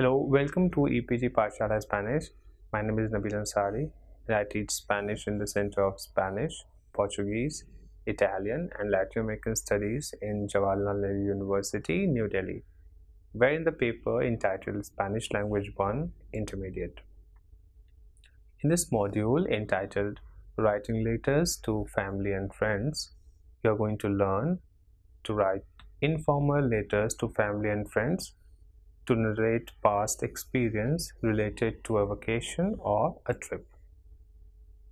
Hello, welcome to EPG Pashala Spanish. My name is Nabil Ansari, and I teach Spanish in the Center of Spanish, Portuguese, Italian, and Latin American Studies in Jawaharlal Nehru University, New Delhi. We're in the paper entitled Spanish Language 1 Intermediate. In this module entitled Writing Letters to Family and Friends, you're going to learn to write informal letters to family and friends, to narrate past experience related to a vacation or a trip.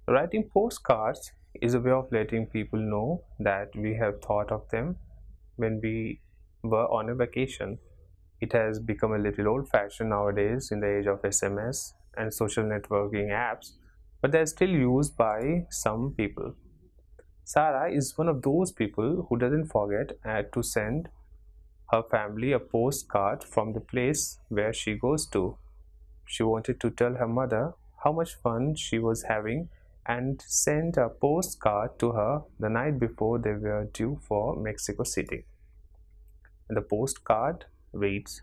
Writing postcards is a way of letting people know that we have thought of them when we were on a vacation. It has become a little old-fashioned nowadays in the age of SMS and social networking apps, but they're still used by some people. Sarah is one of those people who doesn't forget to send her family a postcard from the place where she goes to. She wanted to tell her mother how much fun she was having and sent a postcard to her the night before they were due for Mexico City. And the postcard reads,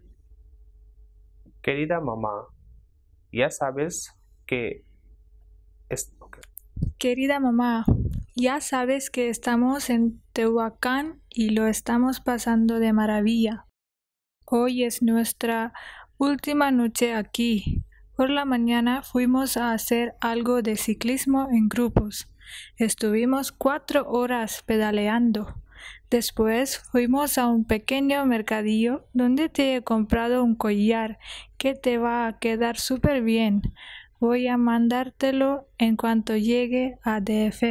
Querida mamá, ya sabes que Querida mamá, ya sabes que estamos en Tehuacán y lo estamos pasando de maravilla. Hoy es nuestra última noche aquí. Por la mañana fuimos a hacer algo de ciclismo en grupos. Estuvimos 4 horas pedaleando. Después fuimos a un pequeño mercadillo donde te he comprado un collar que te va a quedar súper bien. Voy a mandártelo en cuanto llegue a DF.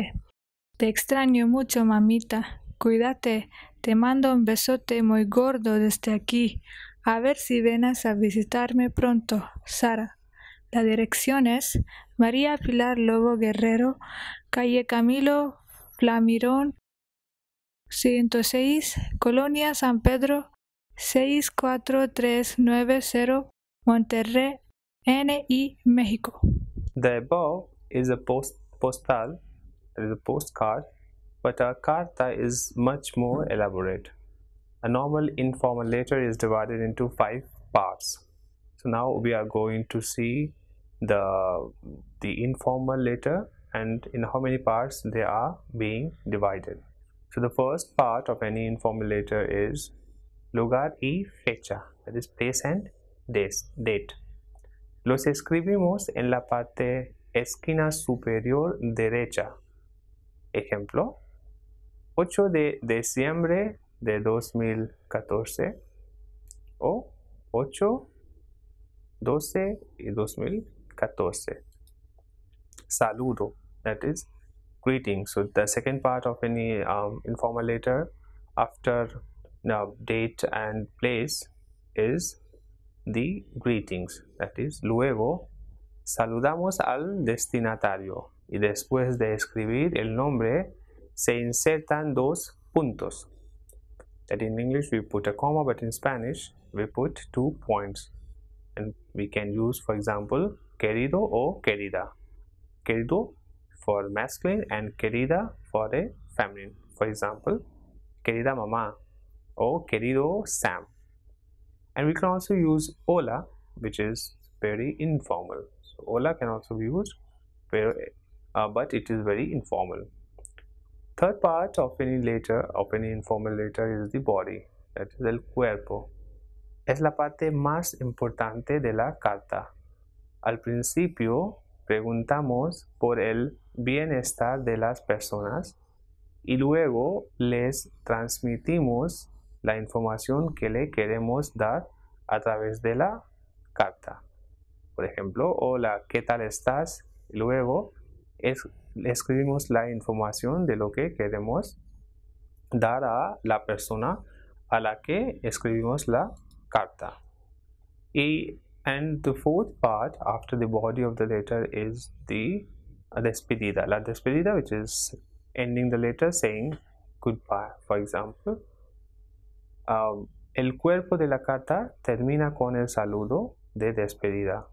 Te extraño mucho, mamita. Cuídate. Te mando un besote muy gordo desde aquí. A ver si vienes a visitarme pronto, Sara. La dirección es María Pilar Lobo Guerrero, calle Camilo Flamirón, 106, Colonia San Pedro, 64390, Monterrey, NI, México. The above is a postcard, but a carta is much more elaborate. A normal informal letter is divided into 5 parts. So now we are going to see the informal letter and in how many parts they are being divided. So the first part of any informal letter is lugar y fecha, that is place and date. Los escribimos en la parte esquina superior derecha. Ejemplo, 8 de diciembre de 2014 o 8, 12 y 2014. Saludo, that is greeting. So the second part of any informal letter after date and place is the greetings, that is luego saludamos al destinatario y después de escribir el nombre se insertan 2 puntos. That in English we put a comma, but in Spanish we put 2 points, and we can use, for example, querido o querida. Querido for masculine and querida for a feminine. For example, querida mamá or querido Sam. And we can also use hola, which is very informal. So hola can also be used, but it is very informal. Third part of any letter, of any informal letter, is the body, that is el cuerpo. Es la parte más importante de la carta. Al principio preguntamos por el bienestar de las personas y luego les transmitimos la información que le queremos dar a través de la carta. Por ejemplo, hola, ¿qué tal estás? Y luego escribimos la información de lo que queremos dar a la persona a la que escribimos la carta. And the fourth part after the body of the letter is the despedida. La despedida, which is ending the letter saying goodbye. For example, el cuerpo de la carta termina con el saludo de despedida.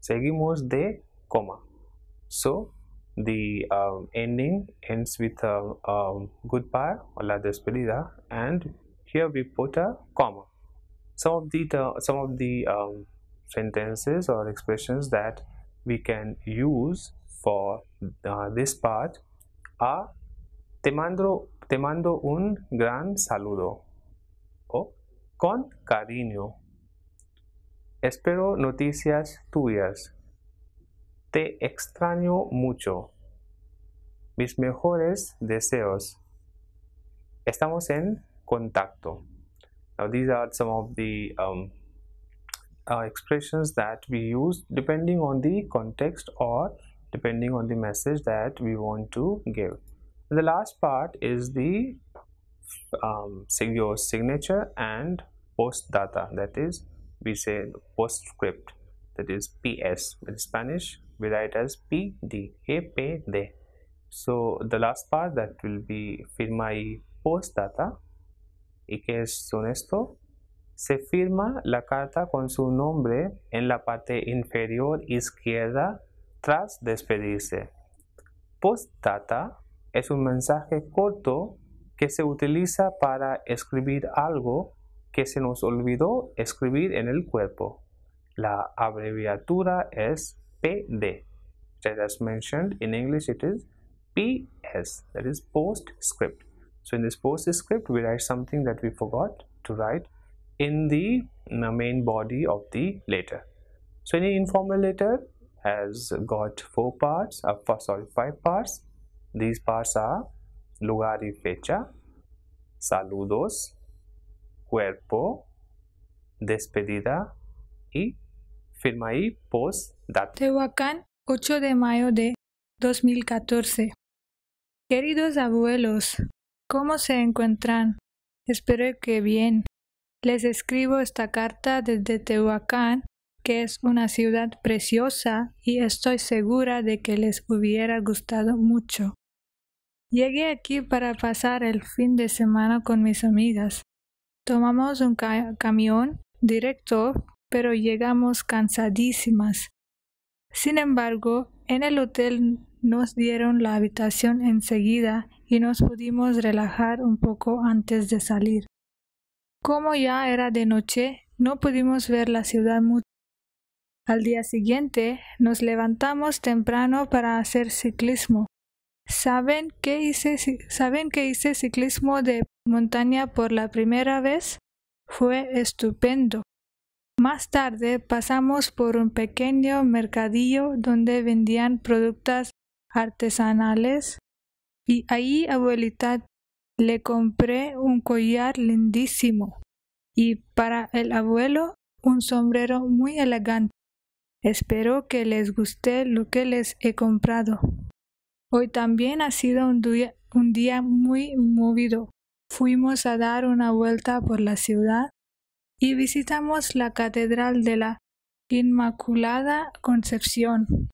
Seguimos de coma. So the ending ends with goodbye or la despedida, and here we put a comma. Some of the sentences or expressions that we can use for this part are te mando un gran saludo o con cariño. Espero noticias tuyas. Te extraño mucho. Mis mejores deseos. Estamos en contacto. Now these are some of the expressions that we use depending on the context or depending on the message that we want to give. And the last part is the your signature and postdata, that is we say postscript, that is PS. In Spanish we write as PD, EPD. So the last part, that will be firma y postdata. ¿Y qué son esto? Se firma la carta con su nombre en la parte inferior izquierda tras despedirse. Postdata es un mensaje corto que se utiliza para escribir algo que se nos olvidó escribir en el cuerpo. La abreviatura es PD. As mentioned, in English it is PS, that is postscript. So in this postscript we write something that we forgot to write in the main body of the letter. So any informal letter has got five parts. These parts are lugar y fecha, saludos, cuerpo, despedida y firma y postdata. Tehuacán, 8 de mayo de 2014. Queridos abuelos, ¿cómo se encuentran? Espero que bien. Les escribo esta carta desde Tehuacán, que es una ciudad preciosa, y estoy segura de que les hubiera gustado mucho. Llegué aquí para pasar el fin de semana con mis amigas. Tomamos un camión directo, pero llegamos cansadísimas. Sin embargo, en el hotel nos dieron la habitación enseguida y nos pudimos relajar un poco antes de salir. Como ya era de noche, no pudimos ver la ciudad mucho. Al día siguiente, nos levantamos temprano para hacer ciclismo. ¿Saben que hice ciclismo de montaña por la primera vez? Fue estupendo. Más tarde pasamos por un pequeño mercadillo donde vendían productos artesanales y ahí, abuelita, le compré un collar lindísimo y para el abuelo un sombrero muy elegante. Espero que les guste lo que les he comprado. Hoy también ha sido un día muy movido. Fuimos a dar una vuelta por la ciudad y visitamos la Catedral de la Inmaculada Concepción.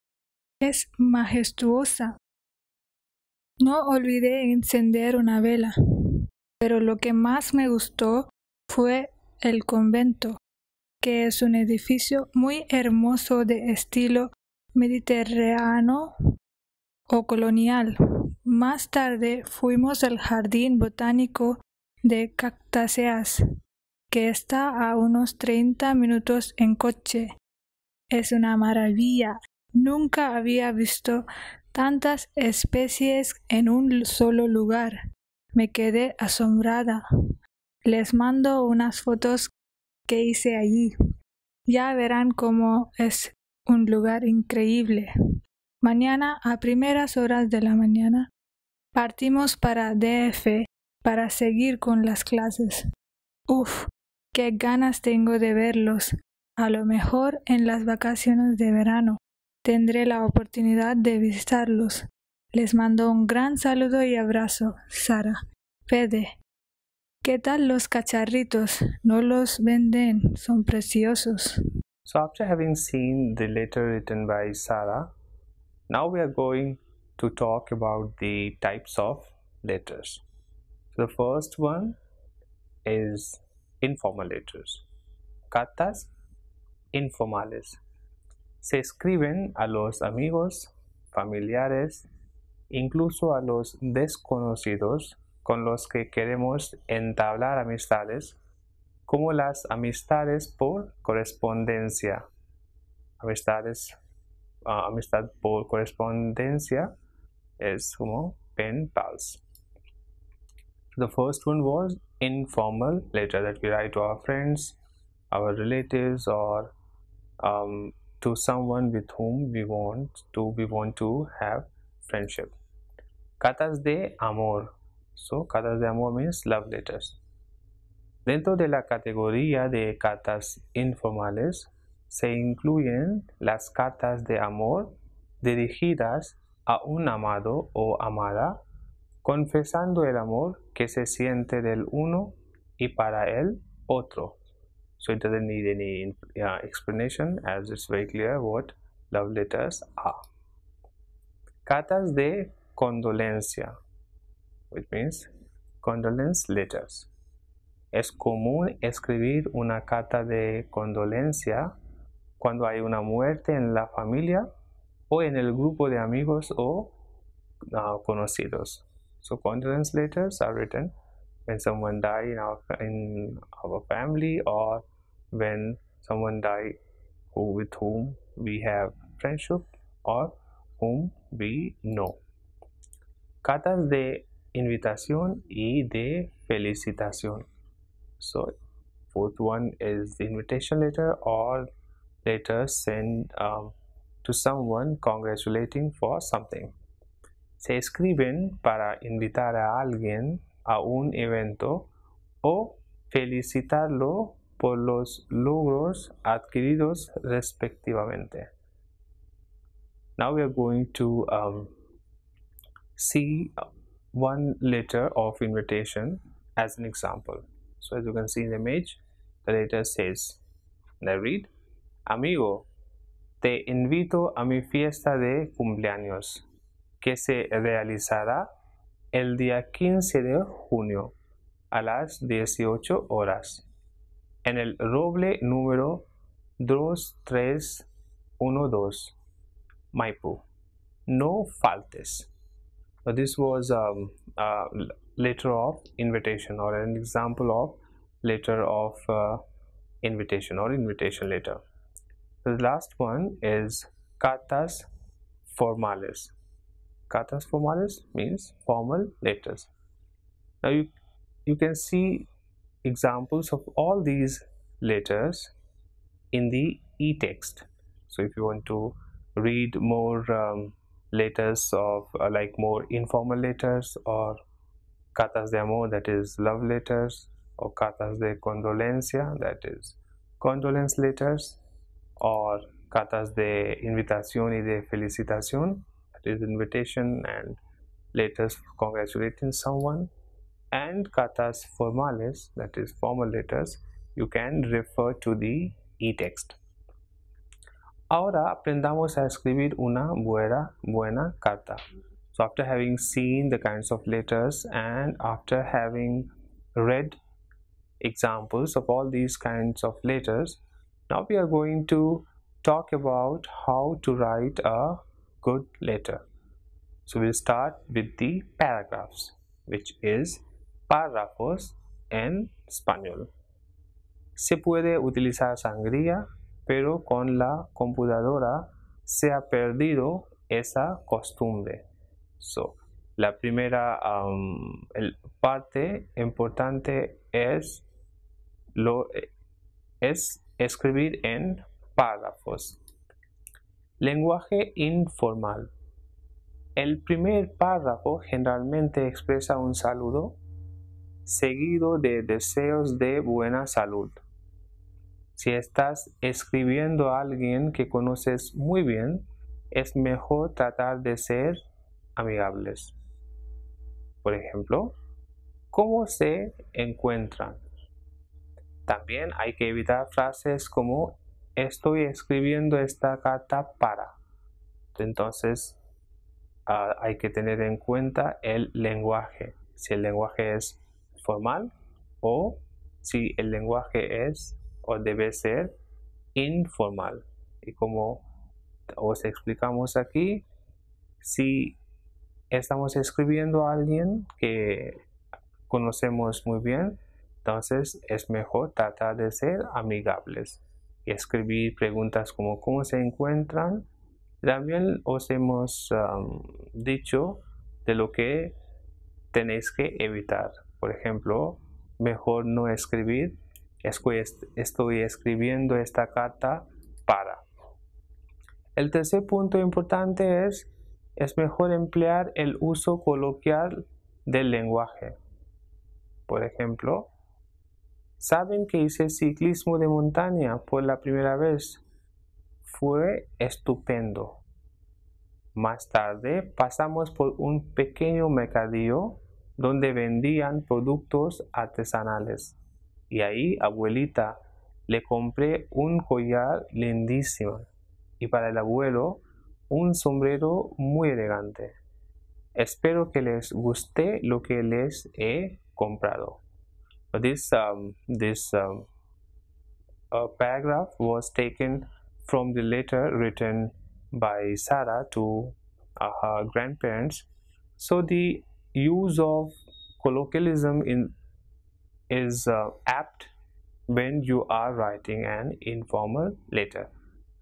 Es majestuosa. No olvidé encender una vela, pero lo que más me gustó fue el convento, que es un edificio muy hermoso de estilo mediterráneo o colonial. Más tarde fuimos al jardín botánico de cactáceas, que está a unos 30 minutos en coche. Es una maravilla. Nunca había visto tantas especies en un solo lugar. Me quedé asombrada. Les mando unas fotos que hice allí. Ya verán cómo es un lugar increíble. Mañana, a primeras horas de la mañana, partimos para DF para seguir con las clases. Uf, qué ganas tengo de verlos. A lo mejor en las vacaciones de verano tendré la oportunidad de visitarlos. Les mando un gran saludo y abrazo. Sara. Fede. ¿Qué tal los cacharritos? ¿No los venden? Son preciosos. So after having seen the letter written by Sarah, now we are going to talk about the types of letters. The first one is informal letters. Cartas informales. Se escriben a los amigos, familiares, incluso a los desconocidos con los que queremos entablar amistades, como las amistades por correspondencia. Amistad por correspondencia es como pen pals. The first one was informal letter that we write to our friends, our relatives, or to someone with whom we want to have friendship. Cartas de amor. So cartas de amor means love letters. Dentro de la categoría de cartas informales se incluyen las cartas de amor dirigidas a un amado o amada, confesando el amor que se siente del uno y para el otro. So it doesn't need any explanation, as it's very clear what love letters are. Cartas de condolencia, which means condolence letters. Es común escribir una carta de condolencia cuando hay una muerte en la familia o en el grupo de amigos o conocidos. So condolence letters are written when someone died in our family, or when someone died with whom we have friendship or whom we know. Cartas de invitación y de felicitación. So fourth one is the invitation letter or letters sent to someone congratulating for something. Se escriben para invitar a alguien a un evento o felicitarlo por los logros adquiridos respectivamente. Now we are going to see one letter of invitation as an example. So as you can see in the image, the letter says, and I read, Amigo, te invito a mi fiesta de cumpleaños, que se realizará el día 15 de junio a las 18 horas en el roble número 2312, Maipú. No faltes. So this was a letter of invitation, or an example of letter of invitation or invitation letter. The last one is cartas formales. Cartas formales means formal letters. Now you can see examples of all these letters in the e-text. So if you want to read more letters of like more informal letters, or cartas de amor, that is love letters, or cartas de condolencia, that is condolence letters, or cartas de invitación y de felicitación, that is invitation and letters congratulating someone, and cartas formales, that is formal letters, you can refer to the e-text. Ahora aprendamos a escribir una buena carta. So after having seen the kinds of letters and after having read examples of all these kinds of letters, now we are going to talk about how to write a good letter. So we'll start with the paragraphs, which is párrafos en español. Se puede utilizar sangría, pero con la computadora se ha perdido esa costumbre. So, la primera parte importante es escribir en párrafos. Lenguaje informal. El primer párrafo generalmente expresa un saludo seguido de deseos de buena salud. Si estás escribiendo a alguien que conoces muy bien, es mejor tratar de ser amigables. Por ejemplo, ¿cómo se encuentran? También hay que evitar frases como estoy escribiendo esta carta para. Entonces, hay que tener en cuenta el lenguaje. Si el lenguaje es formal o si el lenguaje es o debe ser informal. Y como os explicamos aquí, si estamos escribiendo a alguien que conocemos muy bien, entonces es mejor tratar de ser amigables. escribir preguntas como ¿cómo se encuentran? También os hemos dicho de lo que tenéis que evitar. Por ejemplo, mejor no escribir estoy escribiendo esta carta para. El tercer punto importante es mejor emplear el uso coloquial del lenguaje. Por ejemplo, ¿saben que hice ciclismo de montaña por la primera vez? Fue estupendo. Más tarde pasamos por un pequeño mercadillo donde vendían productos artesanales. Y ahí, abuelita, le compré un collar lindísimo. Y para el abuelo, un sombrero muy elegante. Espero que les guste lo que les he comprado. This paragraph was taken from the letter written by Sarah to her grandparents. So the use of colloquialism is apt when you are writing an informal letter.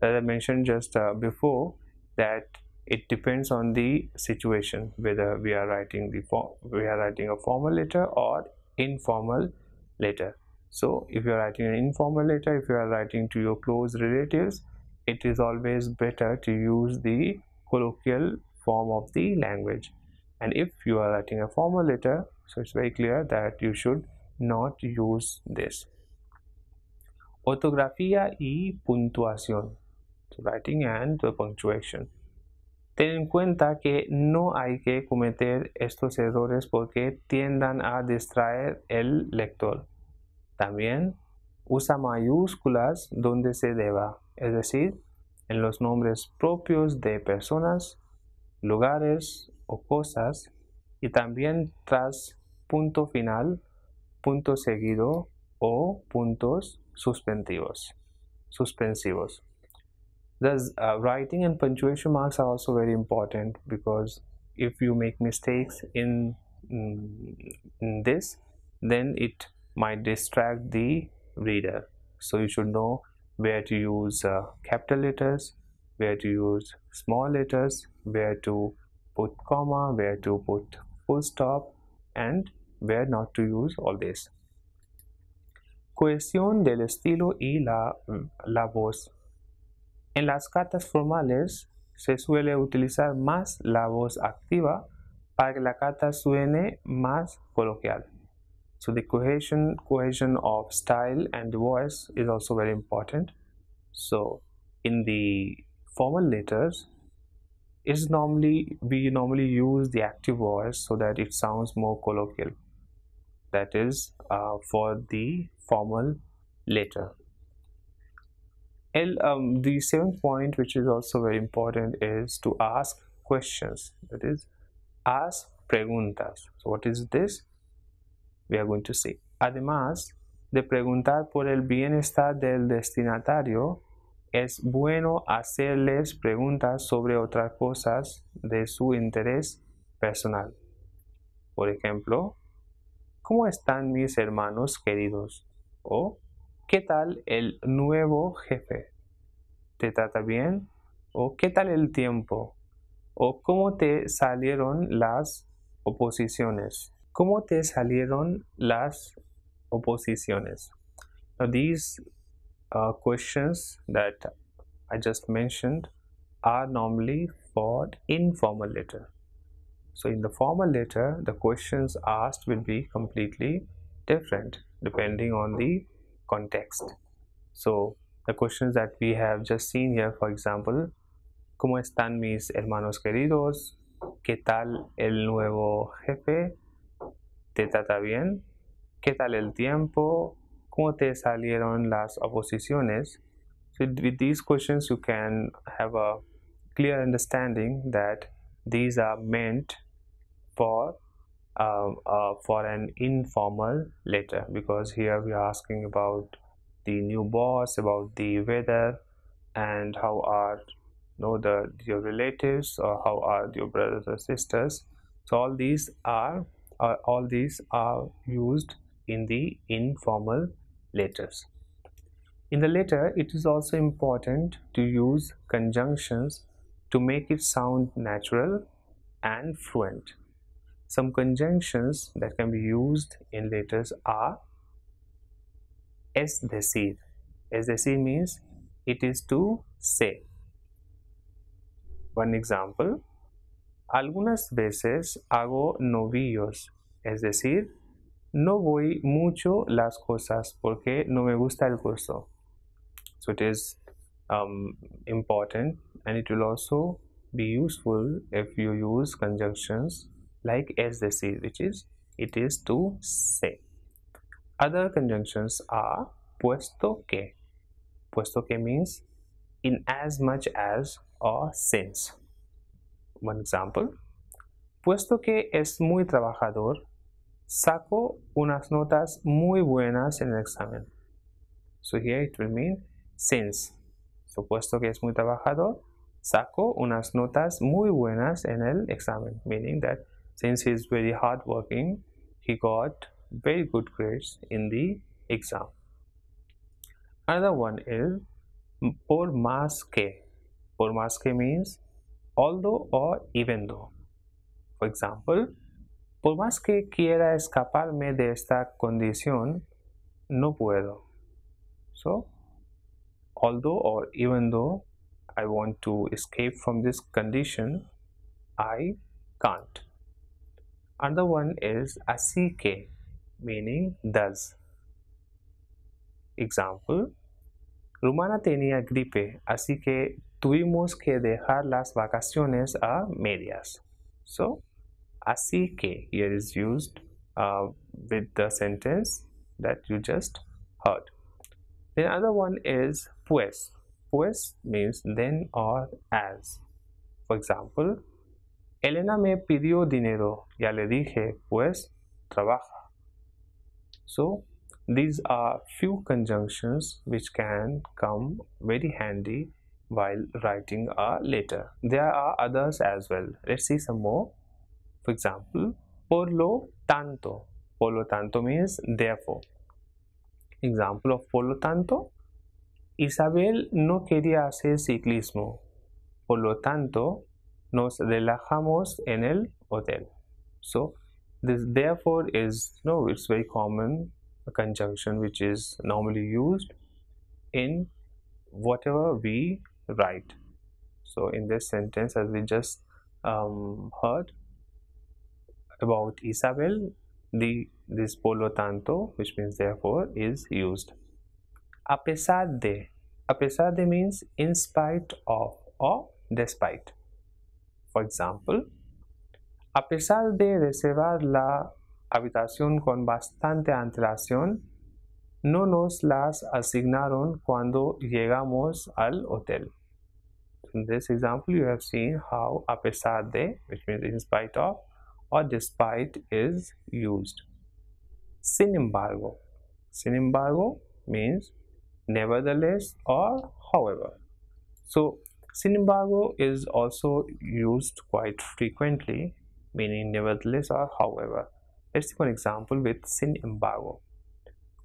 As I mentioned just before, that it depends on the situation whether we are writing a formal letter or informal letter. So if you are writing an informal letter, if you are writing to your close relatives, it is always better to use the colloquial form of the language. And if you are writing a formal letter, so it's very clear that you should not use this. Ortografía y puntuación. So writing and the punctuation. Ten en cuenta que no hay que cometer estos errores porque tiendan a distraer el lector. También usa mayúsculas donde se deba, es decir, en los nombres propios de personas, lugares o cosas, y también tras punto final, punto seguido o puntos suspensivos. Thus, writing and punctuation marks are also very important, because if you make mistakes in this, then it might distract the reader. So you should know where to use capital letters, where to use small letters, where to put comma, where to put full stop, and where not to use all this. Cohesión del estilo y la voz. En las cartas formales se suele utilizar más la voz activa para que la carta suene más coloquial. So the cohesion of style and voice is also very important. So in the formal letters, we normally use the active voice so that it sounds more colloquial. That is for the formal letter. The seventh point, which is also very important, is to ask questions. That is, ask preguntas. So what is this? We are going to see. Además de preguntar por el bienestar del destinatario, es bueno hacerles preguntas sobre otras cosas de su interés personal. Por ejemplo, ¿cómo están mis hermanos queridos? O ¿qué tal el nuevo jefe? ¿Te trata bien? ¿O qué tal el tiempo? ¿O cómo te salieron las oposiciones? ¿Cómo te salieron las oposiciones? Now these questions that I just mentioned are normally for informal letter. So in the formal letter, the questions asked will be completely different depending on the context. So the questions that we have just seen here, for example, ¿cómo están mis hermanos queridos? ¿Qué tal el nuevo jefe? ¿Te trata bien? ¿Qué tal el tiempo? ¿Cómo te salieron las oposiciones? So with these questions you can have a clear understanding that these are meant for an informal letter, because here we are asking about the new boss, about the weather, and how are your relatives, or how are your brothers or sisters. So all these are used in the informal letters. In the letter, it is also important to use conjunctions to make it sound natural and fluent. Some conjunctions that can be used in letters are es decir. Es decir means it is to say. One example, algunas veces hago novillos, es decir, no voy mucho las cosas porque no me gusta el curso. So it is important, and it will also be useful if you use conjunctions like es decir, which is it is to say. Other conjunctions are puesto que. Puesto que means in as much as or since. One example, puesto que es muy trabajador, saco unas notas muy buenas en el examen. So here it will mean since. So puesto que es muy trabajador, saco unas notas muy buenas en el examen, meaning that since he is very hardworking, he got very good grades in the exam. Another one is por más que. Por más que means although or even though. For example, por más que quiera escaparme de esta condición, no puedo. So, although or even though I want to escape from this condition, I can't. Another one is así que, meaning thus. Example, Rumana tenía gripe, así que tuvimos que dejar las vacaciones a medias. So, así que here is used with the sentence that you just heard. The other one is pues. Pues means then or as. For example, Elena me pidió dinero, ya le dije, pues trabaja. So, these are few conjunctions which can come very handy while writing a letter. There are others as well. Let's see some more. For example, por lo tanto. Por lo tanto means therefore. Example of por lo tanto, Isabel no quería hacer ciclismo. Por lo tanto, nos relajamos en el hotel. So, this therefore is, it's very common a conjunction which is normally used in whatever we write. So, in this sentence, as we just heard about Isabel, this por lo tanto, which means therefore, is used. A pesar de. A pesar de means in spite of or despite. For example, a pesar de reservar la habitación con bastante antelación, no nos las asignaron cuando llegamos al hotel. In this example, you have seen how a pesar de, which means in spite of or despite, is used. Sin embargo. Sin embargo means nevertheless or however. So, sin embargo is also used quite frequently, meaning nevertheless or however. Let's take one example with sin embargo.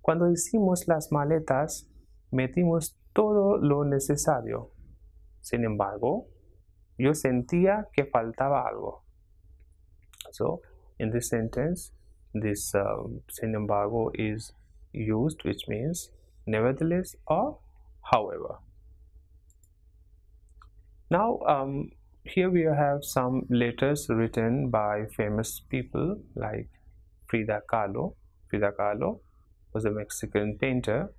Cuando hicimos las maletas, metimos todo lo necesario. Sin embargo, yo sentía que faltaba algo. So, in this sentence, this sin embargo is used, which means nevertheless or however. Now, here we have some letters written by famous people like Frida Kahlo. Frida Kahlo was a Mexican painter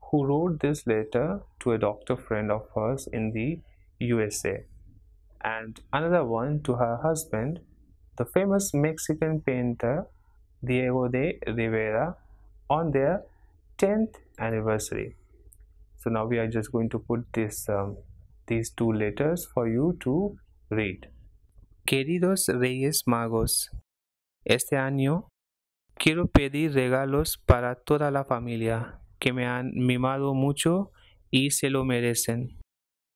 who wrote this letter to a doctor friend of hers in the USA, and another one to her husband, the famous Mexican painter Diego de Rivera, on their 10th anniversary. So now we are just going to put these two letters for you to read. Queridos Reyes Magos, este año quiero pedir regalos para toda la familia que me han mimado mucho y se lo merecen.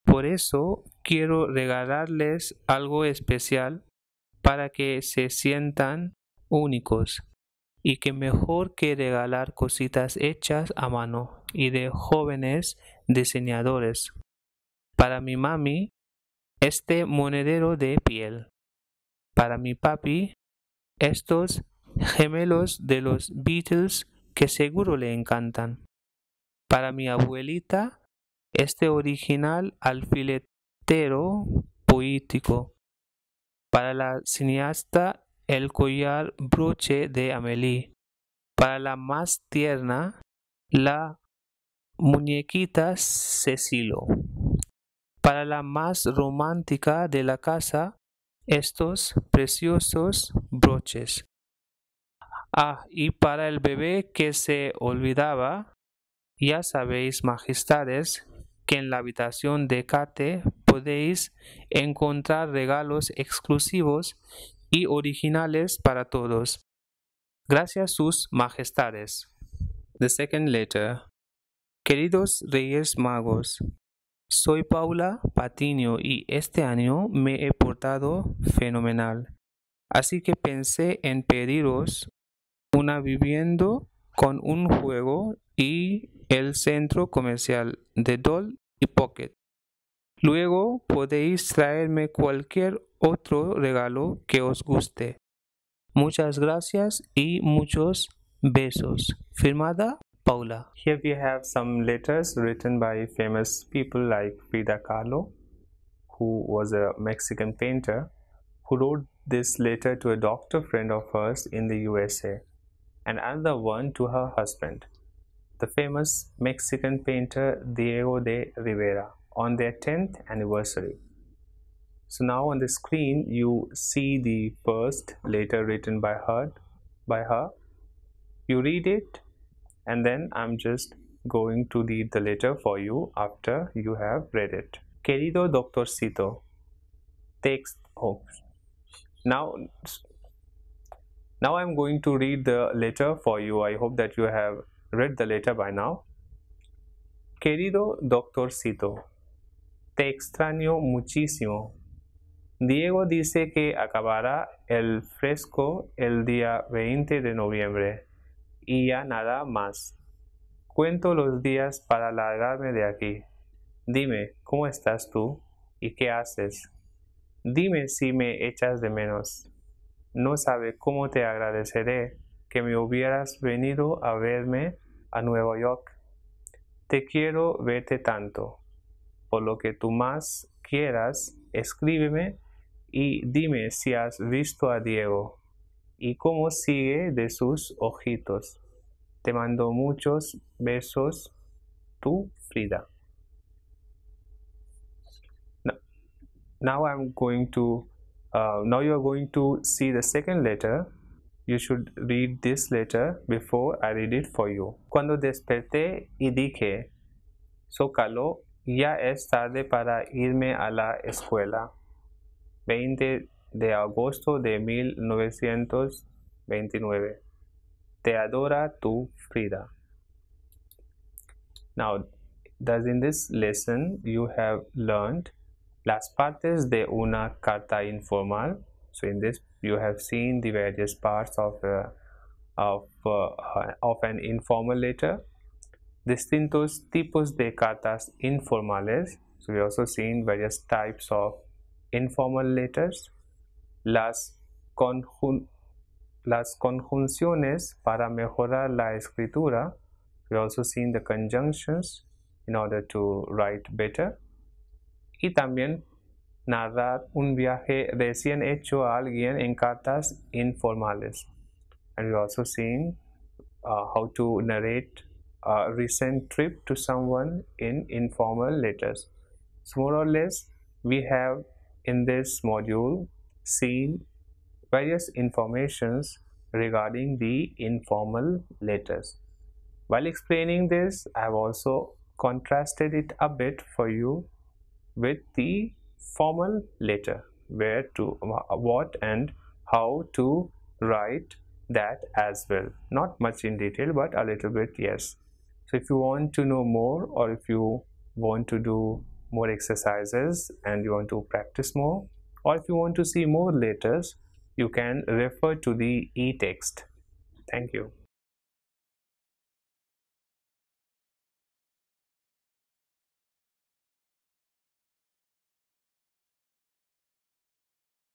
Por eso quiero regalarles algo especial para que se sientan únicos, y que mejor que regalar cositas hechas a mano, y de jóvenes diseñadores. Para mi mami, este monedero de piel. Para mi papi, estos gemelos de los Beatles que seguro le encantan. Para mi abuelita, este original alfiletero poético. Para la cineasta, el collar broche de Amélie. Para la más tierna, la muñequita Cecilo. Para la más romántica de la casa, estos preciosos broches. Ah, y para el bebé que se olvidaba, ya sabéis, majestades, que en la habitación de Kate podéis encontrar regalos exclusivos y originales para todos. Gracias, sus majestades. The second letter. Queridos Reyes Magos, soy Paula Patiño y este año me he portado fenomenal. Así que pensé en pediros una vivienda con un juego y el centro comercial de Doll y Pocket. Luego podéis traerme cualquier otro regalo que os guste. Muchas gracias y muchos besos. Firmada Paula. Here we have some letters written by famous people like Frida Kahlo, who was a Mexican painter, who wrote this letter to a doctor friend of hers in the USA, and another one to her husband, the famous Mexican painter Diego de Rivera, on their 10th anniversary. So now on the screen you see the first letter written by her. You read it, and then I'm just going to read the letter for you after you have read it. Querido doctorcito, now I'm going to read the letter for you. I hope that you have read the letter by now. Querido doctorcito, te extraño muchísimo. Diego dice que acabará el fresco el día 20 de noviembre y ya nada más. Cuento los días para largarme de aquí. Dime, ¿cómo estás tú? ¿Y qué haces? Dime si me echas de menos. No sabe cómo te agradeceré que me hubieras venido a verme a Nueva York. Te quiero verte tanto. Por lo que tú más quieras, escríbeme y dime si has visto a Diego y cómo sigue de sus ojitos. Te mando muchos besos, tu Frida. Now you're going to see the second letter. You should read this letter before I read it for you. Cuando desperté y dije, Zócalo, ya es tarde para irme a la escuela. 20 de agosto de 1929. Te adora tu Frida. Now, thus in this lesson you have learned las partes de una carta informal. So in this you have seen the various parts of an informal letter. Distintos tipos de cartas informales. So we also seen various types of informal letters. Las conjunciones para mejorar la escritura. We also seen the conjunctions in order to write better. Y también narrar un viaje recién hecho a alguien en cartas informales. And we also seen how to narrate a recent trip to someone in informal letters. So more or less we have in this module seen various informations regarding the informal letters. While explaining this, I have also contrasted it a bit for you with the formal letter, what and how to write that as well. Not much in detail, but a little bit, yes. So if you want to know more, or if you want to do more exercises and you want to practice more, or if you want to see more letters, you can refer to the e-text. Thank you.